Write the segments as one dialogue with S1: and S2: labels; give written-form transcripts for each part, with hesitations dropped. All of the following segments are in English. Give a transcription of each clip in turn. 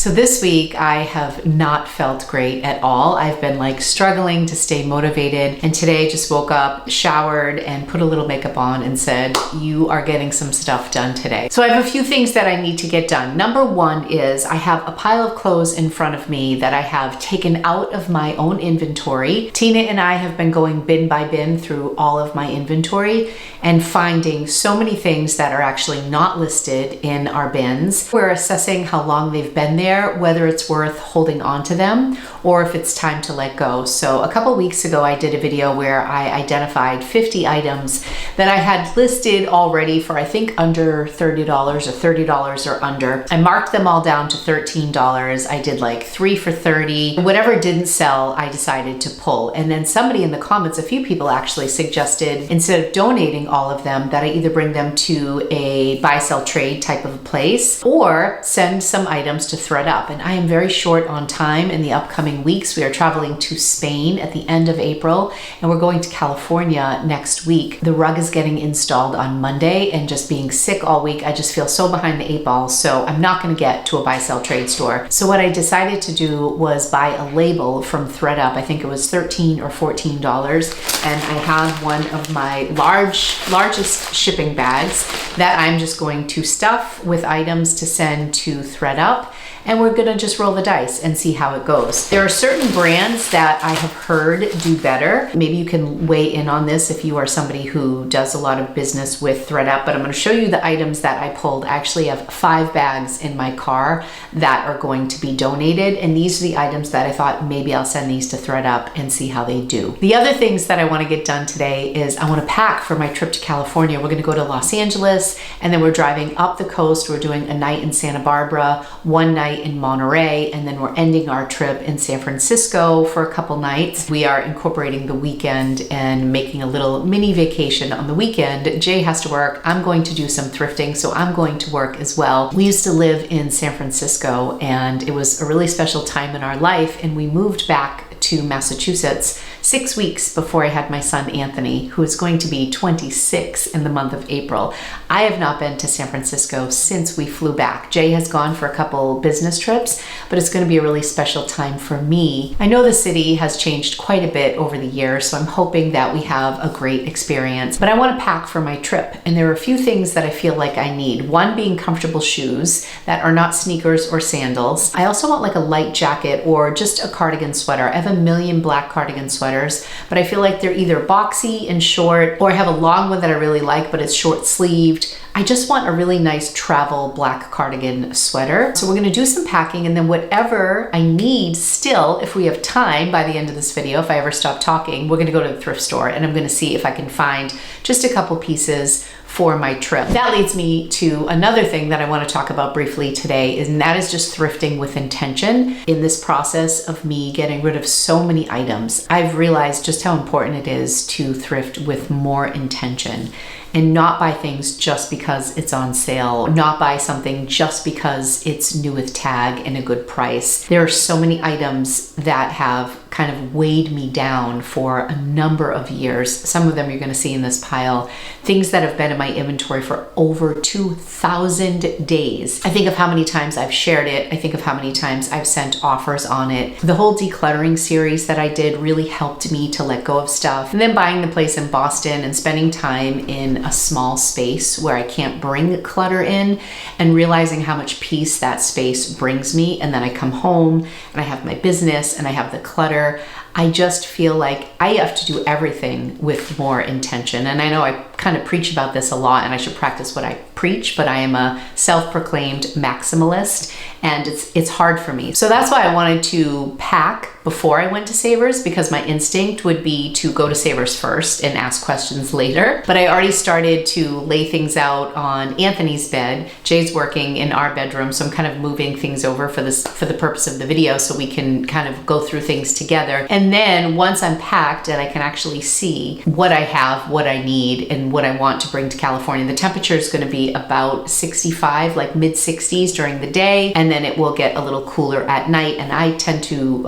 S1: So this week I have not felt great at all. I've been like struggling to stay motivated, and today I just woke up, showered, and put a little makeup on and said, you are getting some stuff done today. So I have a few things that I need to get done. Number one is I have a pile of clothes in front of me that I have taken out of my own inventory. Tina and I have been going bin by bin through all of my inventory and finding so many things that are actually not listed in our bins. We're assessing how long they've been there, whether it's worth holding on to them or if it's time to let go. So a couple weeks ago, I did a video where I identified 50 items that I had listed already for I think under $30 or $30 or under. I marked them all down to $13. I did like 3 for $30. Whatever didn't sell, I decided to pull. And then somebody in the comments, a few people actually suggested instead of donating all of them, that I either bring them to a buy, sell, trade type of a place or send some items to ThredUp. And I am very short on time in the upcoming weeks. We are traveling to Spain at the end of April and we're going to California next week. The rug is getting installed on Monday, and just being sick all week, I just feel so behind the 8 ball. So I'm not going to get to a buy, sell, trade store. So what I decided to do was buy a label from ThredUp. I think it was $13 or $14. And I have one of my largest shipping bags that I'm just going to stuff with items to send to ThredUp. And we're gonna just roll the dice and see how it goes. There are certain brands that I have heard do better. Maybe you can weigh in on this if you are somebody who does a lot of business with ThredUp, but I'm gonna show you the items that I pulled. I actually have 5 bags in my car that are going to be donated, and these are the items that I thought maybe I'll send these to ThredUp and see how they do. The other things that I wanna get done today is I wanna pack for my trip to California. We're gonna go to Los Angeles, and then we're driving up the coast. We're doing a night in Santa Barbara, one night in Monterey, and then we're ending our trip in San Francisco for a couple nights. We are incorporating the weekend and making a little mini vacation on the weekend. Jay has to work. I'm going to do some thrifting, so I'm going to work as well. We used to live in San Francisco, and it was a really special time in our life, and we moved back to Massachusetts 6 weeks before I had my son Anthony, who is going to be 26 in the month of April. I have not been to San Francisco since we flew back. Jay has gone for a couple business trips, but it's going to be a really special time for me. I know the city has changed quite a bit over the years, so I'm hoping that we have a great experience. But I want to pack for my trip, and there are a few things that I feel like I need. One being comfortable shoes that are not sneakers or sandals. I also want like a light jacket or just a cardigan sweater. I have a million black cardigan sweaters, but I feel like they're either boxy and short, or I have a long one that I really like, but it's short sleeved. I just want a really nice travel black cardigan sweater. So we're gonna do some packing, and then whatever I need still, if we have time by the end of this video, if I ever stop talking, we're gonna go to the thrift store and I'm gonna see if I can find just a couple pieces for my trip. That leads me to another thing that I want to talk about briefly today, and that is just thrifting with intention. In this process of me getting rid of so many items, I've realized just how important it is to thrift with more intention and not buy things just because it's on sale, not buy something just because it's new with tag and a good price. There are so many items that have kind of weighed me down for a number of years. Some of them you're gonna see in this pile, things that have been in my inventory for over 2,000 days. I think of how many times I've shared it. I think of how many times I've sent offers on it. The whole decluttering series that I did really helped me to let go of stuff. And then buying the place in Boston and spending time in a small space where I can't bring clutter in, and realizing how much peace that space brings me. And then I come home and I have my business and I have the clutter. I just feel like I have to do everything with more intention. And I know I kind of preach about this a lot, and I should practice what I preach, but I am a self-proclaimed maximalist, and it's hard for me. So that's why I wanted to pack before I went to Savers, because my instinct would be to go to Savers first and ask questions later. But I already started to lay things out on Anthony's bed. Jay's working in our bedroom, so I'm kind of moving things over for the purpose of the video, so we can kind of go through things together. And then once I'm packed and I can actually see what I have, what I need, and what I want to bring to California. The temperature is going to be about 65, like mid 60s during the day, and then it will get a little cooler at night. And I tend to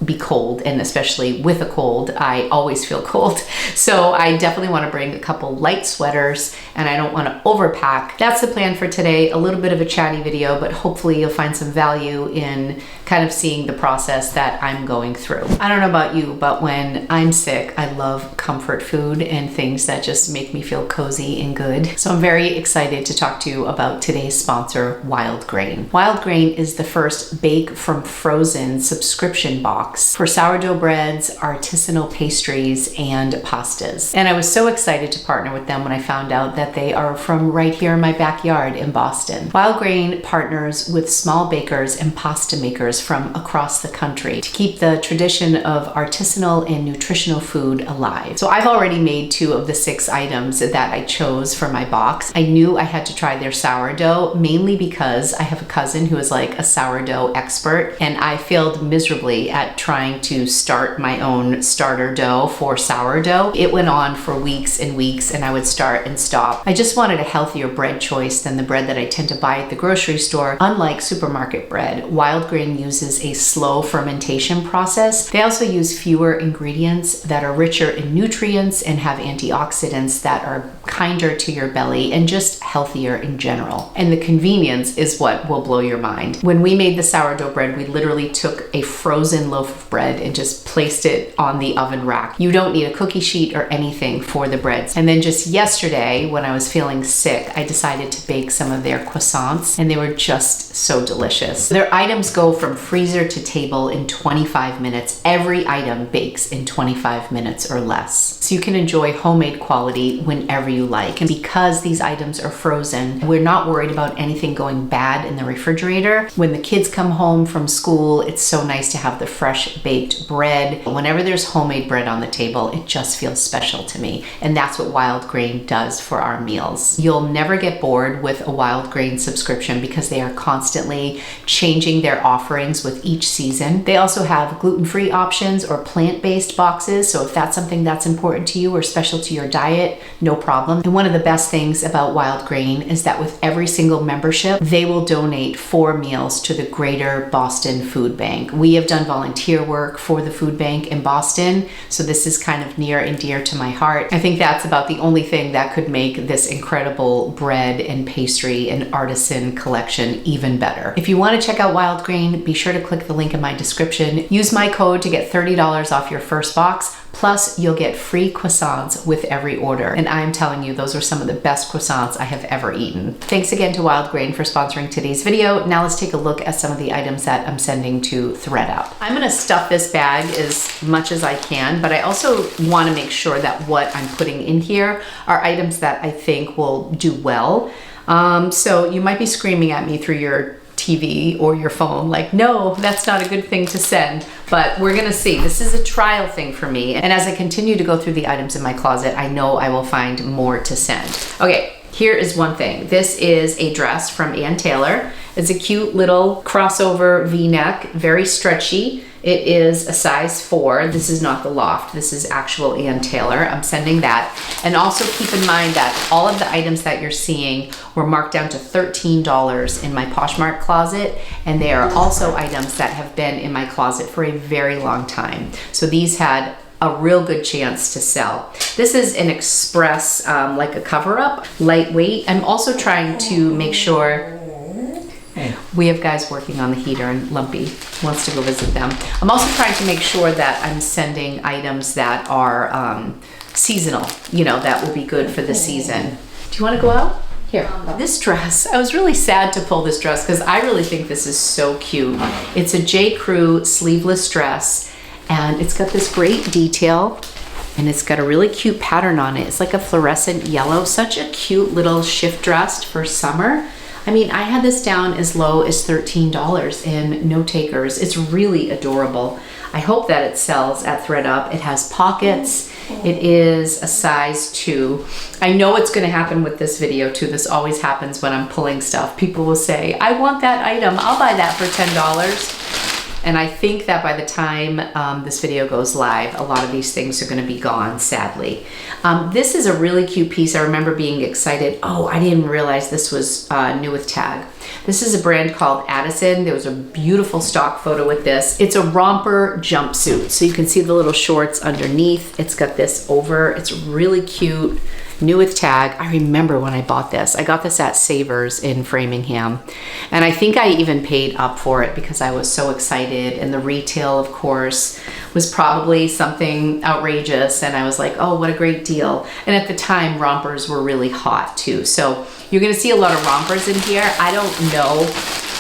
S1: be cold, and especially with a cold, I always feel cold. So I definitely want to bring a couple light sweaters, and I don't want to overpack. That's the plan for today. A little bit of a chatty video, but hopefully you'll find some value in kind of seeing the process that I'm going through. I don't know about you, but when I'm sick, I love comfort food and things that just make me feel cozy and good. So I'm very excited to talk to you about today's sponsor, Wild Grain. Wild Grain is the first bake from frozen subscription box for sourdough breads, artisanal pastries, and pastas. And I was so excited to partner with them when I found out that they are from right here in my backyard in Boston. Wild Grain partners with small bakers and pasta makers from across the country to keep the tradition of artisanal and nutritional food alive. So I've already made 2 of the 6 items that I chose for my box. I knew I had to try their sourdough, mainly because I have a cousin who is like a sourdough expert, and I failed miserably at trying to start my own starter dough for sourdough. It went on for weeks and weeks, and I would start and stop. I just wanted a healthier bread choice than the bread that I tend to buy at the grocery store. Unlike supermarket bread, Wild Grain uses a slow fermentation process. They also use fewer ingredients that are richer in nutrients and have antioxidants that are kinder to your belly and just healthier in general. And the convenience is what will blow your mind. When we made the sourdough bread, we literally took a frozen loaf of bread and just placed it on the oven rack. You don't need a cookie sheet or anything for the breads. And then just yesterday, when I was feeling sick, I decided to bake some of their croissants, and they were just so delicious. Their items go from freezer to table in 25 minutes. Every item bakes in 25 minutes or less. So you can enjoy homemade quality whenever you like. And because these items are frozen, we're not worried about anything going bad in the refrigerator. When the kids come home from school, it's so nice to have the fresh baked bread. Whenever there's homemade bread on the table, it just feels special to me. And that's what Wild Grain does for our meals. You'll never get bored with a Wild Grain subscription because they are constantly changing their offerings with each season. They also have gluten-free options or plant-based boxes. So if that's something that's important to you or special to your diet, no problem. And one of the best things about Wild Grain is that with every single membership, they will donate 4 meals to the Greater Boston Food Bank. We have done volunteer work for the food bank in Boston, so this is kind of near and dear to my heart. I think that's about the only thing that could make this incredible bread and pastry and artisan collection even better. If you want to check out Wild Grain, be sure to click the link in my description. Use my code to get $30 off your first box. Plus, you'll get free croissants with every order. And I'm telling you, those are some of the best croissants I have ever eaten. Thanks again to Wild Grain for sponsoring today's video. Now let's take a look at some of the items that I'm sending to ThredUp. I'm gonna stuff this bag as much as I can, but I also wanna make sure that what I'm putting in here are items that I think will do well. So you might be screaming at me through your TV or your phone like, no, that's not a good thing to send, but we're gonna see. This is a trial thing for me, and as I continue to go through the items in my closet, I know I will find more to send. Okay, here is one thing. This is a dress from Ann Taylor. It's a cute little crossover V-neck, very stretchy. It is a size 4. This is not the loft. This is actual Ann Taylor. I'm sending that. And also keep in mind that all of the items that you're seeing were marked down to $13 in my Poshmark closet. And they are also items that have been in my closet for a very long time. So these had a real good chance to sell. This is an express, like a cover-up, lightweight. I'm also trying to make sure. We have guys working on the heater, and Lumpy wants to go visit them. I'm also trying to make sure that I'm sending items that are seasonal, you know, that will be good for the season. Do you want to go out? Here, this dress, I was really sad to pull this dress because I really think this is so cute. It's a J. Crew sleeveless dress, and it's got this great detail, and it's got a really cute pattern on it. It's like a fluorescent yellow, such a cute little shift dress for summer. I mean, I had this down as low as $13 and no takers. It's really adorable. I hope that it sells at ThredUp. It has pockets. It is a size 2. I know it's gonna happen with this video too. This always happens when I'm pulling stuff. People will say, I want that item. I'll buy that for $10. And I think that by the time this video goes live, a lot of these things are gonna be gone, sadly. This is a really cute piece. I remember being excited. Oh, I didn't realize this was new with tag. This is a brand called Addison. There was a beautiful stock photo with this. It's a romper jumpsuit. So you can see the little shorts underneath. It's got this over. It's really cute. New with tag. I remember when I bought this. I got this at Savers in Framingham. And I think I even paid up for it because I was so excited. And the retail, of course, was probably something outrageous. And I was like, oh, what a great deal. And at the time, rompers were really hot too. So you're gonna see a lot of rompers in here. I don't know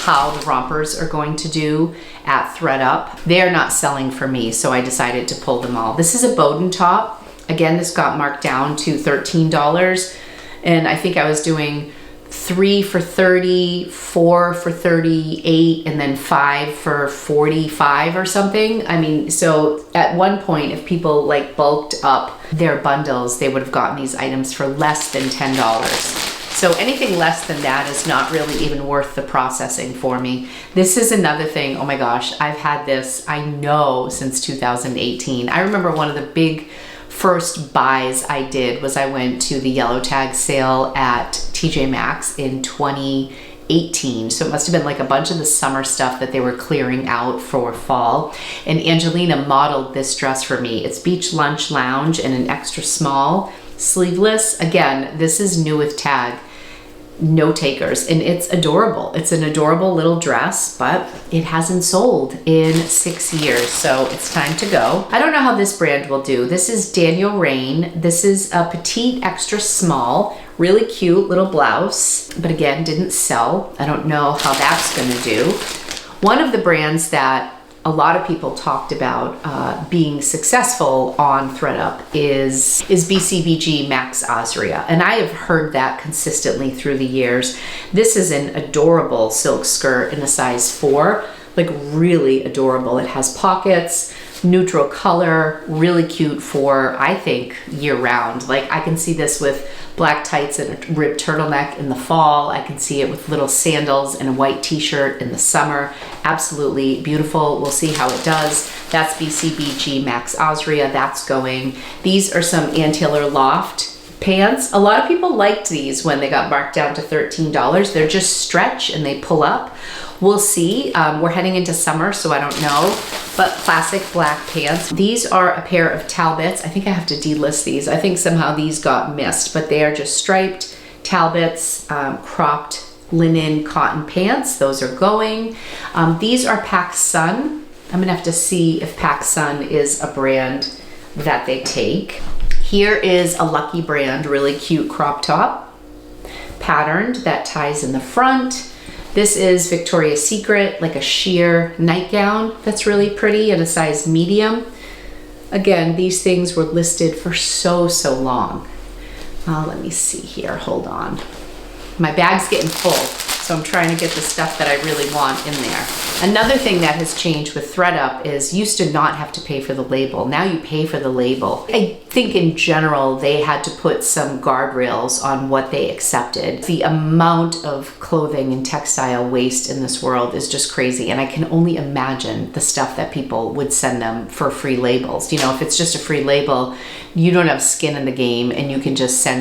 S1: how the rompers are going to do at ThredUp. They are not selling for me, so I decided to pull them all. This is a Bowden top. Again, this got marked down to $13, and I think I was doing 3 for $30, 4 for $38, and then 5 for $45 or something. I mean, so at one point, if people like bulked up their bundles, they would have gotten these items for less than $10. So anything less than that is not really even worth the processing for me. This is another thing, oh my gosh, I've had this, I know, since 2018. I remember one of the big first buys I did was I went to the yellow tag sale at TJ Maxx in 2018. So it must have been like a bunch of the summer stuff that they were clearing out for fall. And Angelina modeled this dress for me. It's beach lunch lounge in an extra small, sleeveless. Again, this is new with tag. No takers, and it's adorable. It's an adorable little dress, but it hasn't sold in 6 years, so it's time to go. I don't know how this brand will do. This is Daniel Rain. This is a petite extra small, really cute little blouse, but again, didn't sell. I don't know how that's gonna do. One of the brands that a lot of people talked about being successful on ThredUp is BCBG Max Osria, and I have heard that consistently through the years. This is an adorable silk skirt in a size 4, like really adorable. It has pockets, neutral color, really cute for, I think, year round. Like I can see this with black tights and a ribbed turtleneck in the fall. I can see it with little sandals and a white t-shirt in the summer. Absolutely beautiful. We'll see how it does. That's BCBG Max Osria. That's going. These are some Ann Taylor Loft pants. A lot of people liked these when they got marked down to $13. They're just stretch and they pull up. We'll see. We're heading into summer, so I don't know, but classic black pants. These are a pair of Talbots. I think I have to delist these. I think somehow these got missed, but they are just striped Talbots, cropped linen cotton pants. Those are going. These are PacSun. I'm gonna have to see if PacSun is a brand that they take. Here is a Lucky Brand, really cute crop top, patterned, that ties in the front. This is Victoria's Secret, like a sheer nightgown that's really pretty in a size medium. Again, these things were listed for so long. Let me see here, hold on. My bag's getting full, so I'm trying to get the stuff that I really want in there. Another thing that has changed with ThredUp is you used to not have to pay for the label. Now you pay for the label. I think in general, they had to put some guardrails on what they accepted. The amount of clothing and textile waste in this world is just crazy. And I can only imagine the stuff that people would send them for free labels. You know, if it's just a free label, you don't have skin in the game and you can just send.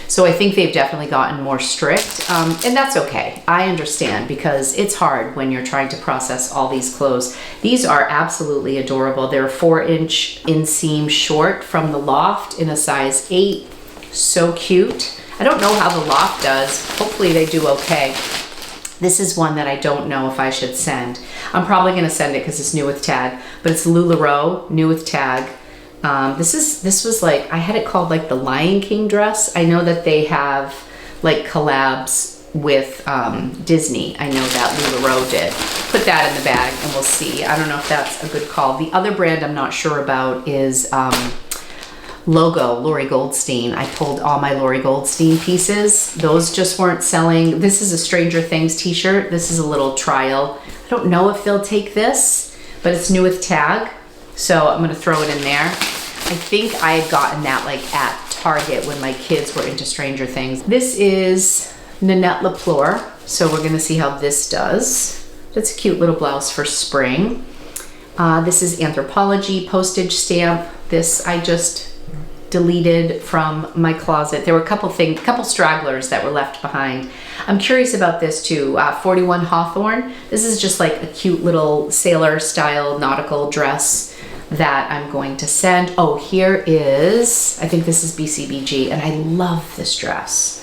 S1: So I think they've definitely gotten more strict, and that's okay. I understand because it's hard when you're trying to process all these clothes. These are absolutely adorable. They're a 4-inch inseam short from the Loft in a size 8. So cute. I don't know how the Loft does. Hopefully they do okay. This is one that I don't know if I should send. I'm probably gonna send it because it's new with tag, but it's LuLaRoe, new with tag. This was like, I had it called like the Lion King dress. I know that they have like collabs with Disney. I know that LuLaRoe did. Put that in the bag and we'll see. I don't know if that's a good call. The other brand I'm not sure about is Logo, Lori Goldstein. I pulled all my Lori Goldstein pieces. Those just weren't selling. This is a Stranger Things t-shirt. This is a little trial. I don't know if they'll take this, but it's new with tag. So I'm gonna throw it in there. I think I had gotten that like at Target when my kids were into Stranger Things. This is Nanette Lepore. So we're gonna see how this does. That's a cute little blouse for spring. This is Anthropology postage stamp. This I just deleted from my closet. There were a couple stragglers that were left behind. I'm curious about this too. 41 Hawthorne. This is just like a cute little sailor style nautical dress that I'm going to send. Oh, here is, I think this is BCBG, and I love this dress.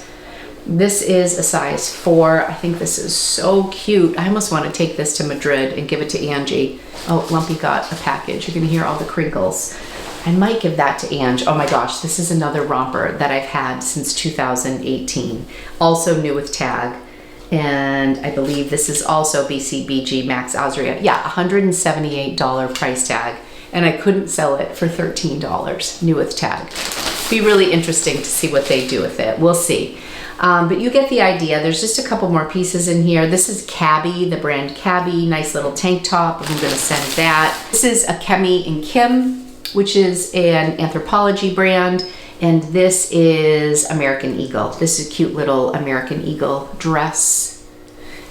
S1: This is a size 4. I think this is so cute. I almost want to take this to Madrid and give it to Angie. Oh, Lumpy got a package. You're gonna hear all the crinkles. I might give that to Ange. Oh my gosh, this is another romper that I've had since 2018. Also new with tag. And I believe this is also BCBG Max Azria. Yeah, $178 price tag. And I couldn't sell it for $13, new with tag. Be really interesting to see what they do with it. We'll see. But you get the idea. There's just a couple more pieces in here. This is Cabby, the brand Cabby. Nice little tank top. I'm gonna send that. This is a Kemi and Kim, which is an Anthropology brand. And this is American Eagle. This is a cute little American Eagle dress.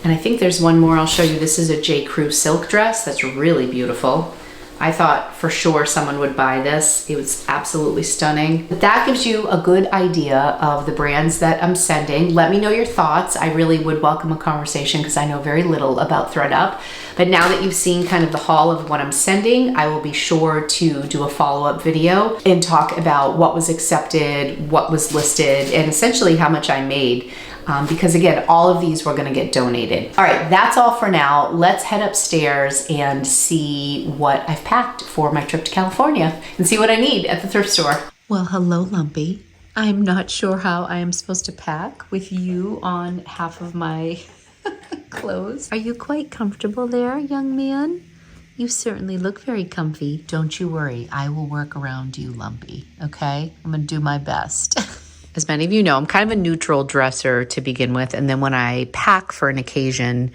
S1: And I think there's one more I'll show you. This is a J. Crew silk dress. That's really beautiful. I thought for sure someone would buy this. It was absolutely stunning. But that gives you a good idea of the brands that I'm sending. Let me know your thoughts. I really would welcome a conversation because I know very little about ThredUp. But now that you've seen kind of the haul of what I'm sending, I will be sure to do a follow-up video and talk about what was accepted, what was listed, and essentially how much I made. Because again, all of these were gonna get donated. All right, that's all for now. Let's head upstairs and see what I've packed for my trip to California and see what I need at the thrift store. Well, hello, Lumpy. I'm not sure how I am supposed to pack with you on half of my clothes. Are you quite comfortable there, young man? You certainly look very comfy. Don't you worry, I will work around you, Lumpy, okay? I'm gonna do my best. As many of you know, I'm kind of a neutral dresser to begin with, and then when I pack for an occasion,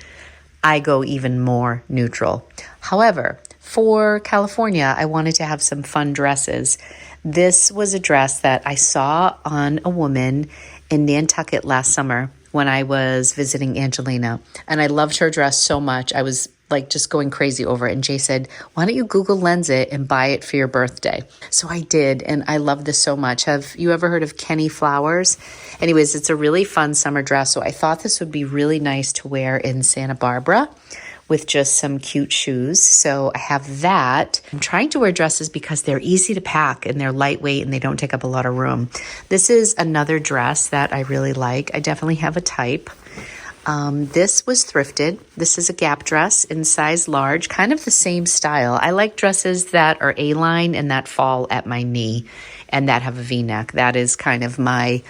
S1: I go even more neutral. However, for California, I wanted to have some fun dresses. This was a dress that I saw on a woman in Nantucket last summer when I was visiting Angelina, and I loved her dress so much. I was like just going crazy over it. And Jay said, why don't you Google Lens it and buy it for your birthday? So I did, and I love this so much. Have you ever heard of Kenny Flowers? Anyways, it's a really fun summer dress. So I thought this would be really nice to wear in Santa Barbara with just some cute shoes. So I have that. I'm trying to wear dresses because they're easy to pack and they're lightweight and they don't take up a lot of room. This is another dress that I really like. I definitely have a type. This was thrifted. This is a Gap dress in size large, kind of the same style. I like dresses that are A-line and that fall at my knee and that have a V-neck. That is kind of my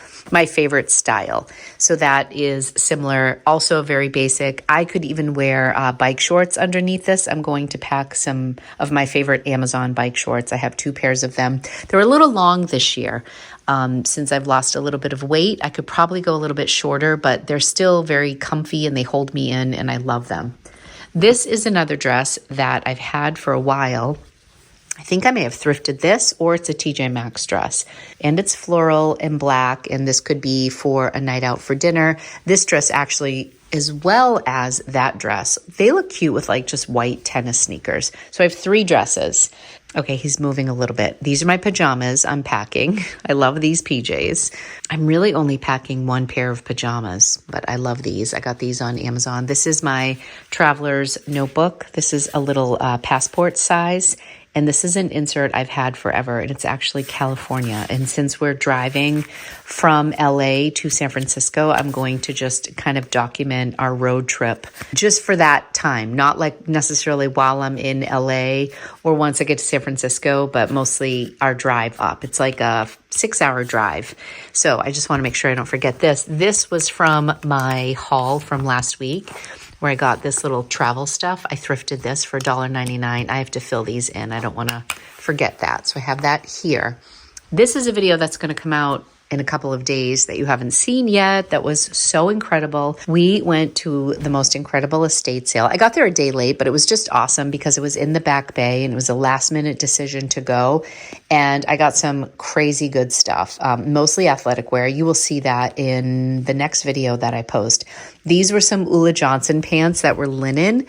S1: favorite style. So that is similar, also very basic. I could even wear bike shorts underneath this. I'm going to pack some of my favorite Amazon bike shorts. I have 2 pairs of them. They're a little long this year. Since I've lost a little bit of weight, I could probably go a little bit shorter, but they're still very comfy and they hold me in and I love them. This is another dress that I've had for a while. I think I may have thrifted this, or it's a TJ Maxx dress, and it's floral and black, and this could be for a night out for dinner. This dress actually, as well as that dress, they look cute with like just white tennis sneakers. So I have 3 dresses. Okay, he's moving a little bit. These are my pajamas I'm packing. I love these PJs. I'm really only packing 1 pair of pajamas, but I love these. I got these on Amazon. This is my traveler's notebook. This is a little passport size. And this is an insert I've had forever, and it's actually California. And since we're driving from LA to San Francisco, I'm going to just kind of document our road trip just for that time. Not like necessarily while I'm in LA or once I get to San Francisco, but mostly our drive up. It's like a 6-hour drive. So I just want to make sure I don't forget this. This was from my haul from last week, where I got this little travel stuff. I thrifted this for $1.99. I have to fill these in. I don't want to forget that. So I have that here. This is a video that's going to come out in a couple of days that you haven't seen yet that was so incredible. We went to the most incredible estate sale. I got there a day late, but it was just awesome because it was in the Back Bay and it was a last minute decision to go. And I got some crazy good stuff, mostly athletic wear. You will see that in the next video that I post. These were some Ulla Johnson pants that were linen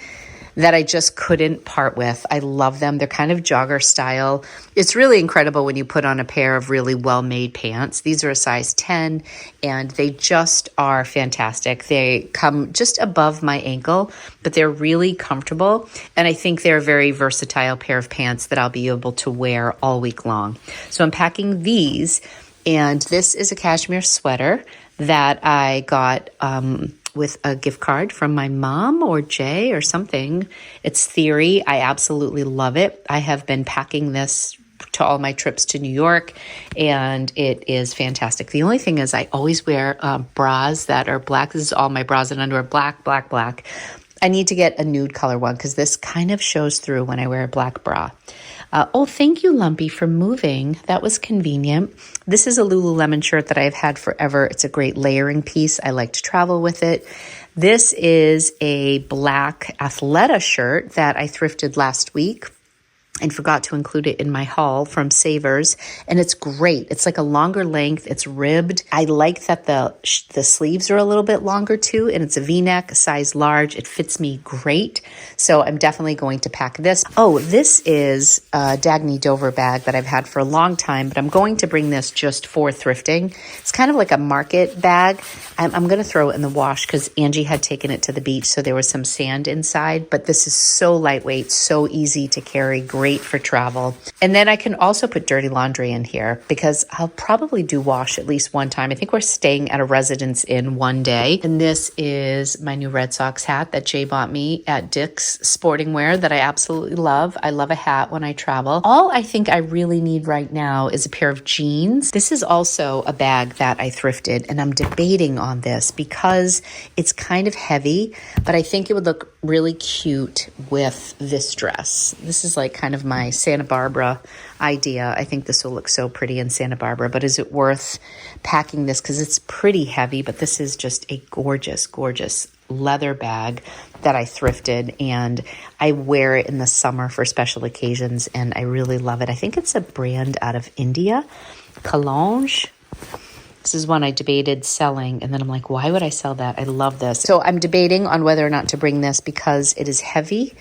S1: that I just couldn't part with. I love them. They're kind of jogger style. It's really incredible when you put on a pair of really well-made pants. These are a size 10 and they just are fantastic. They come just above my ankle, but they're really comfortable. And I think they're a very versatile pair of pants that I'll be able to wear all week long. So I'm packing these, and this is a cashmere sweater that I got with a gift card from my mom or Jay or something. It's Theory. I absolutely love it. I have been packing this to all my trips to New York, and it is fantastic. The only thing is I always wear bras that are black. This is all my bras and underwear, black, black, black. I need to get a nude color one because this kind of shows through when I wear a black bra. Oh, thank you, Lumpy, for moving. That was convenient. This is a Lululemon shirt that I've had forever. It's a great layering piece. I like to travel with it. This is a black Athleta shirt that I thrifted last week and forgot to include it in my haul from Savers. And it's great. It's like a longer length. It's ribbed. I like that the sleeves are a little bit longer too. And it's a V-neck, size large. It fits me great. So I'm definitely going to pack this. Oh, this is a Dagny Dover bag that I've had for a long time, but I'm going to bring this just for thrifting. It's kind of like a market bag. I'm going to throw it in the wash because Angie had taken it to the beach. So there was some sand inside, but this is so lightweight, so easy to carry, great for travel. And then I can also put dirty laundry in here because I'll probably do wash at least one time. I think we're staying at a Residence Inn one day. And this is my new Red Sox hat that Jay bought me at Dick's Sporting Wear that I absolutely love. I love a hat when I travel. All I think I really need right now is a pair of jeans. This is also a bag that I thrifted, and I'm debating on this because it's kind of heavy, but I think it would look really cute with this dress. This is like kind of my Santa Barbara idea. I think this will look so pretty in Santa Barbara, but is it worth packing this? Because it's pretty heavy, but this is just a gorgeous, gorgeous leather bag that I thrifted, and I wear it in the summer for special occasions, and I really love it. I think it's a brand out of India, Collonge. This is one I debated selling, and then I'm like, why would I sell that? I love this. So I'm debating on whether or not to bring this because it is heavy,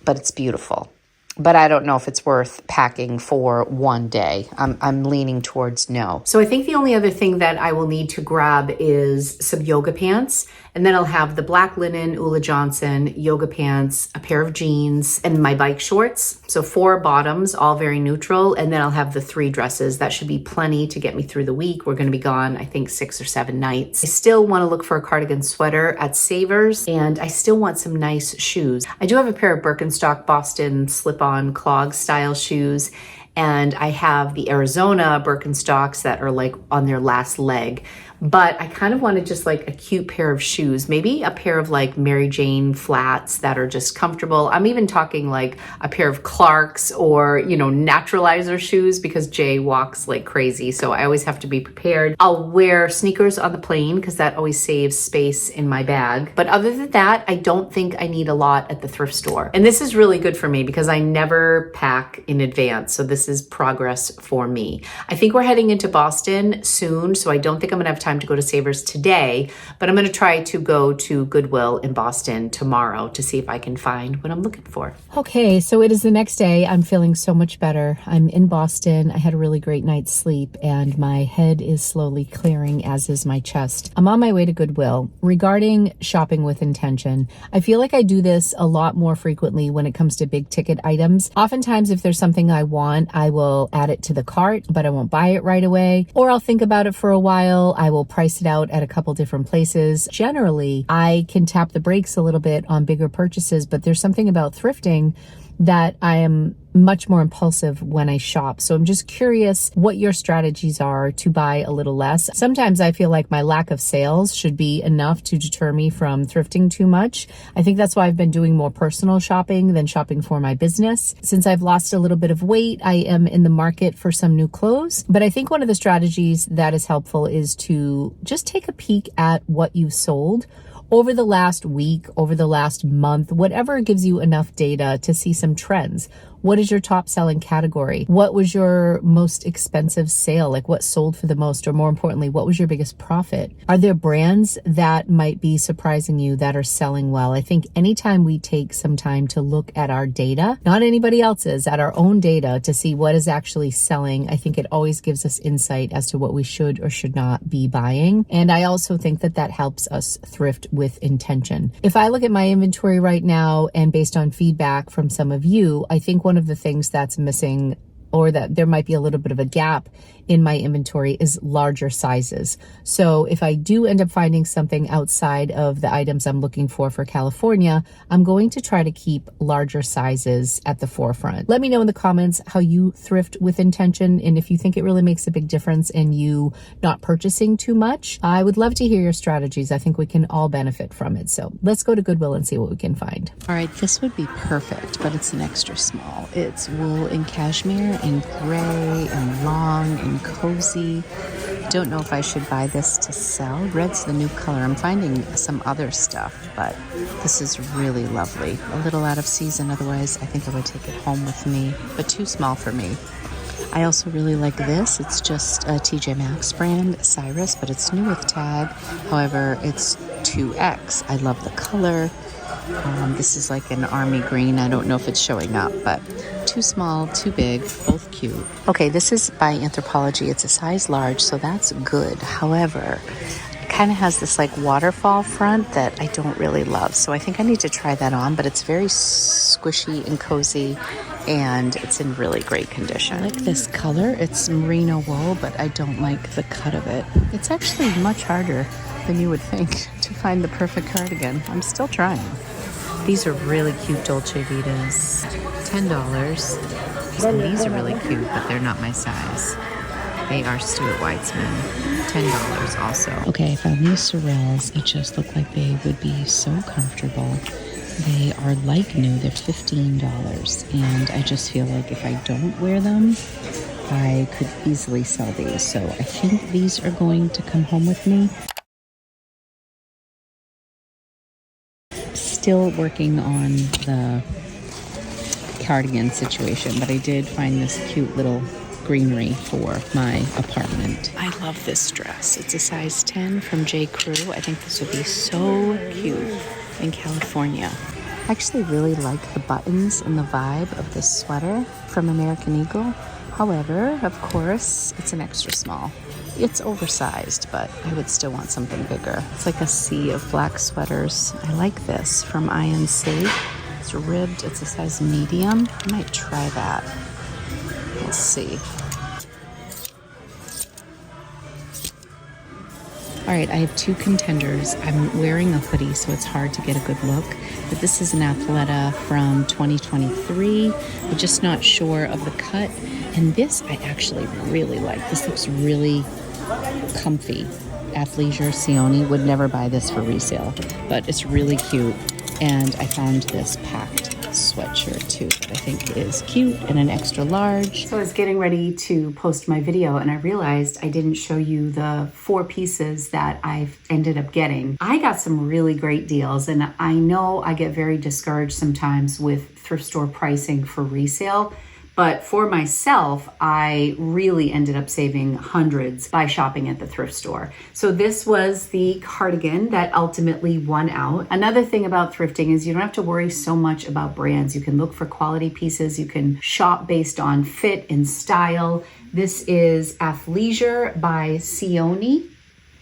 S1: but it's beautiful. But I don't know if it's worth packing for one day. I'm leaning towards no. So I think the only other thing that I will need to grab is some yoga pants. And then I'll have the black linen Ulla Johnson yoga pants, a pair of jeans, and my bike shorts. So 4 bottoms, all very neutral. And then I'll have the 3 dresses. That should be plenty to get me through the week. We're going to be gone, I think, 6 or 7 nights. I still want to look for a cardigan sweater at Savers, and I still want some nice shoes. I do have a pair of Birkenstock Boston slip-on clog style shoes, and I have the Arizona Birkenstocks that are like on their last leg. But I kind of wanted just like a cute pair of shoes, maybe a pair of like Mary Jane flats that are just comfortable. I'm even talking like a pair of Clarks or, you know, naturalizer shoes because Jay walks like crazy. So I always have to be prepared. I'll wear sneakers on the plane because that always saves space in my bag. But other than that, I don't think I need a lot at the thrift store. And this is really good for me because I never pack in advance. So this is progress for me. I think we're heading into Boston soon. So I don't think I'm gonna have time to go to Savers today, but I'm going to try to go to Goodwill in Boston tomorrow to see if I can find what I'm looking for. Okay, so it is the next day. I'm feeling so much better. I'm in Boston. I had a really great night's sleep and my head is slowly clearing, as is my chest. I'm on my way to Goodwill. Regarding shopping with intention, I feel like I do this a lot more frequently when it comes to big ticket items. Oftentimes, if there's something I want, I will add it to the cart, but I won't buy it right away, or I'll think about it for a while. I will price it out at a couple different places. Generally, I can tap the brakes a little bit on bigger purchases, but there's something about thrifting that I am much more impulsive when I shop. So I'm just curious what your strategies are to buy a little less. Sometimes I feel like my lack of sales should be enough to deter me from thrifting too much. I think that's why I've been doing more personal shopping than shopping for my business. Since I've lost a little bit of weight, I am in the market for some new clothes. But I think one of the strategies that is helpful is to just take a peek at what you've sold over the last week, over the last month, whatever gives you enough data to see some trends. What is your top selling category? What was your most expensive sale? Like what sold for the most, or more importantly, what was your biggest profit? Are there brands that might be surprising you that are selling well? I think anytime we take some time to look at our data, not anybody else's, at our own data to see what is actually selling, I think it always gives us insight as to what we should or should not be buying. And I also think that that helps us thrift with intention. If I look at my inventory right now and based on feedback from some of you, I think one of the things that's missing, or that there might be a little bit of a gap in my inventory, is larger sizes. So if I do end up finding something outside of the items I'm looking for California, I'm going to try to keep larger sizes at the forefront. Let me know in the comments how you thrift with intention, and if you think it really makes a big difference in you not purchasing too much. I would love to hear your strategies. I think we can all benefit from it. So let's go to Goodwill and see what we can find. All right, this would be perfect, but it's an extra small. It's wool and cashmere in gray and long and cozy. Don't know if I should buy this to sell. Red's the new color. I'm finding some other stuff, but this is really lovely. A little out of season, otherwise I think I would take it home with me, but too small for me. I also really like this. It's just a TJ Maxx brand, Cyrus, but it's new with tag. However, it's 2X. I love the color. This is like an army green. I don't know if it's showing up, but too small, too big, both cute. Okay, this is by Anthropologie. It's a size large, so that's good. However, it kind of has this like waterfall front that I don't really love. So I think I need to try that on, but it's very squishy and cozy, and it's in really great condition. I like this color. It's merino wool, but I don't like the cut of it. It's actually much harder than you would think to find the perfect cardigan. I'm still trying. These are really cute Dolce Vitas. $10. And these are really cute, but they're not my size. They are Stuart Weitzman. $10 also. Okay, I found these Sorels. It just looked like they would be so comfortable. They are like new. They're $15. And I just feel like if I don't wear them, I could easily sell these. So I think these are going to come home with me. Still working on the cardigan situation, but I did find this cute little greenery for my apartment. I love this dress. It's a size 10 from J. Crew. I think this would be so cute in California. I actually really like the buttons and the vibe of this sweater from American Eagle. However, of course, it's an extra small. It's oversized, but I would still want something bigger. It's like a sea of black sweaters. I like this from INC. It's ribbed. It's a size medium. I might try that. We'll see. All right, I have two contenders. I'm wearing a hoodie, so it's hard to get a good look. But this is an Athleta from 2023. I'm just not sure of the cut. And this I actually really like. This looks really comfy. Athleisure Sioni, would never buy this for resale, but it's really cute. And I found this packed sweatshirt too that I think is cute and an extra large. So I was getting ready to post my video and I realized I didn't show you the 4 pieces that I've ended up getting. I got some really great deals, and I know I get very discouraged sometimes with thrift store pricing for resale. But for myself, I really ended up saving hundreds by shopping at the thrift store. So this was the cardigan that ultimately won out. Another thing about thrifting is you don't have to worry so much about brands. You can look for quality pieces. You can shop based on fit and style. This is Athleisure by Sioni.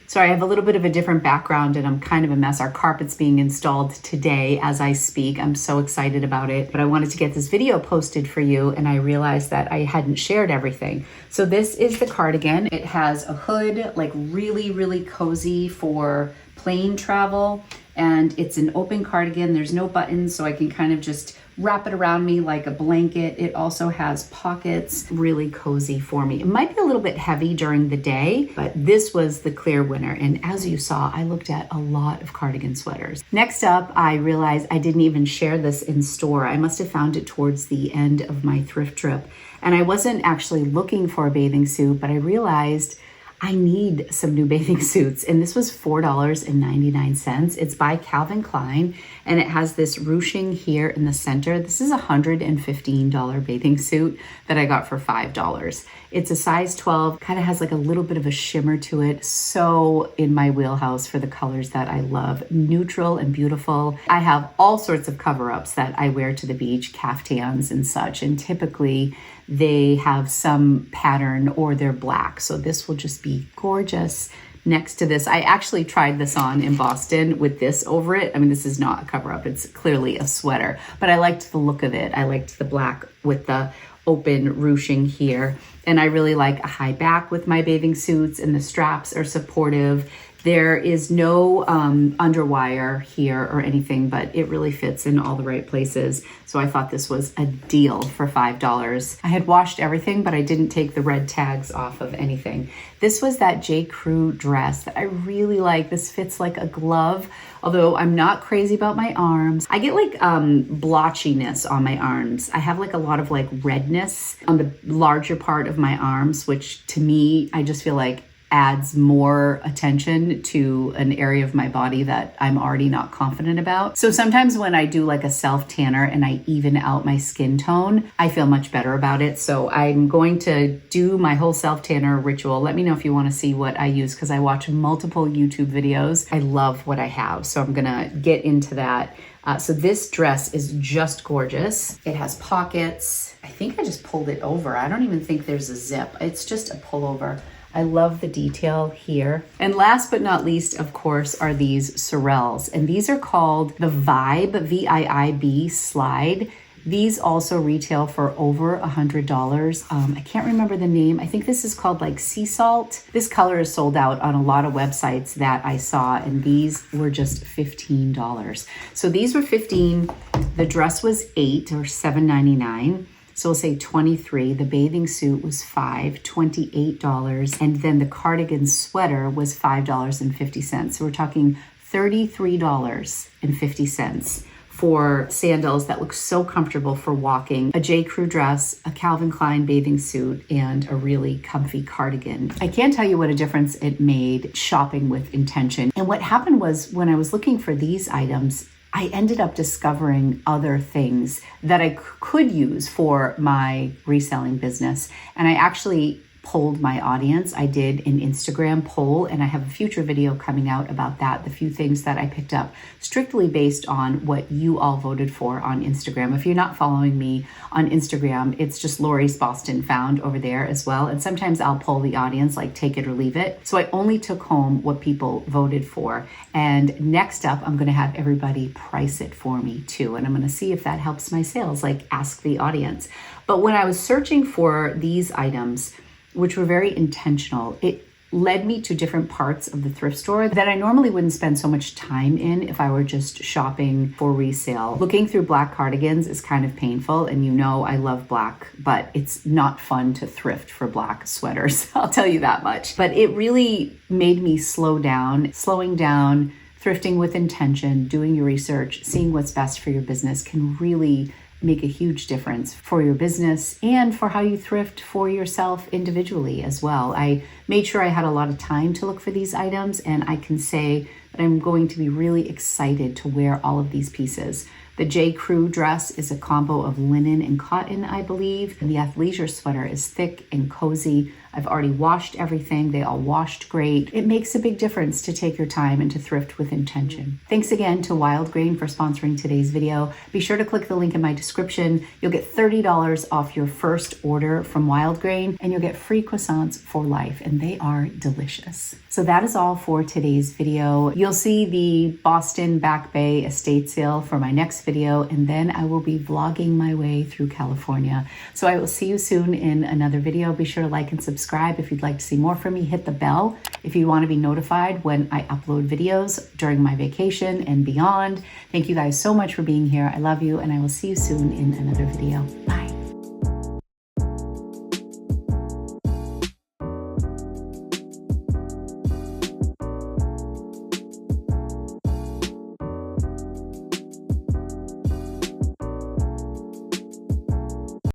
S1: Sorry, I have a little bit of a different background and I'm kind of a mess. Our carpet's being installed today as I speak. I'm so excited about it, but I wanted to get this video posted for you and I realized that I hadn't shared everything. So this is the cardigan. It has a hood, like really, really cozy for plane travel. And it's an open cardigan. There's no buttons, so I can kind of just wrap it around me like a blanket. It also has pockets, really cozy for me. It might be a little bit heavy during the day, but this was the clear winner. And as you saw, I looked at a lot of cardigan sweaters. Next up, I realized I didn't even share this in store. I must have found it towards the end of my thrift trip. And I wasn't actually looking for a bathing suit, but I realized I need some new bathing suits. And this was $4.99. It's by Calvin Klein, and it has this ruching here in the center. This is a $115 bathing suit that I got for $5. It's a size 12, kind of has like a little bit of a shimmer to it. So in my wheelhouse for the colors that I love. Neutral and beautiful. I have all sorts of cover-ups that I wear to the beach, caftans and such, and typically they have some pattern or they're black. So this will just be gorgeous next to this. I actually tried this on in Boston with this over it. I mean, this is not a cover up. It's clearly a sweater, but I liked the look of it. I liked the black with the open ruching here. And I really like a high back with my bathing suits, and the straps are supportive. There is no underwire here or anything, but it really fits in all the right places. So I thought this was a deal for $5. I had washed everything, but I didn't take the red tags off of anything. This was that J. Crew dress that I really like. This fits like a glove, although I'm not crazy about my arms. I get like blotchiness on my arms. I have like a lot of like redness on the larger part of my arms, which to me, I just feel like adds more attention to an area of my body that I'm already not confident about. So sometimes when I do like a self tanner and I even out my skin tone, I feel much better about it. So I'm going to do my whole self tanner ritual. Let me know if you want to see what I use, because I watch multiple YouTube videos. I love what I have. So I'm gonna get into that. So this dress is just gorgeous. It has pockets. I think I just pulled it over. I don't even think there's a zip. It's just a pullover. I love the detail here. And last but not least, of course, are these sorels. And these are called the Vibe, V-I-I-B slide. These also retail for over $100. I can't remember the name. I think this is called like sea salt. This color is sold out on a lot of websites that I saw, and these were just $15. So these were $15. The dress was $8 or $7.99. So we'll say 23. The bathing suit was $5, $28. And then the cardigan sweater was $5.50. So we're talking $33.50 for sandals that look so comfortable for walking, a J. Crew dress, a Calvin Klein bathing suit, and a really comfy cardigan. I can't tell you what a difference it made shopping with intention. And what happened was when I was looking for these items, I ended up discovering other things that I could use for my reselling business. And I actually polled my audience. I did an Instagram poll, and I have a future video coming out about that, the few things that I picked up, strictly based on what you all voted for on Instagram. If you're not following me on Instagram, it's just LORIBOSTONFOUND over there as well. And sometimes I'll poll the audience, like take it or leave it. So I only took home what people voted for. And next up, I'm going to have everybody price it for me too. And I'm going to see if that helps my sales, like ask the audience. But when I was searching for these items, which were very intentional, it led me to different parts of the thrift store that I normally wouldn't spend so much time in if I were just shopping for resale. Looking through black cardigans is kind of painful, and you know I love black, but it's not fun to thrift for black sweaters. I'll tell you that much. But it really made me slowing down, thrifting with intention, doing your research, seeing what's best for your business can really make a huge difference for your business and for how you thrift for yourself individually as well. I made sure I had a lot of time to look for these items, and I can say that I'm going to be really excited to wear all of these pieces. The J. Crew dress is a combo of linen and cotton, I believe. And the athleisure sweater is thick and cozy. I've already washed everything. They all washed great. It makes a big difference to take your time and to thrift with intention. Thanks again to Wild Grain for sponsoring today's video. Be sure to click the link in my description. You'll get $30 off your first order from Wild Grain, and you'll get free croissants for life, and they are delicious. So that is all for today's video. You'll see the Boston Back Bay estate sale for my next video, and then I will be vlogging my way through California. So I will see you soon in another video. Be sure to like and subscribe subscribe if you'd like to see more from me. Hit the bell if you want to be notified when I upload videos during my vacation and beyond. Thank you guys so much for being here. I love you, and I will see you soon in another video. Bye.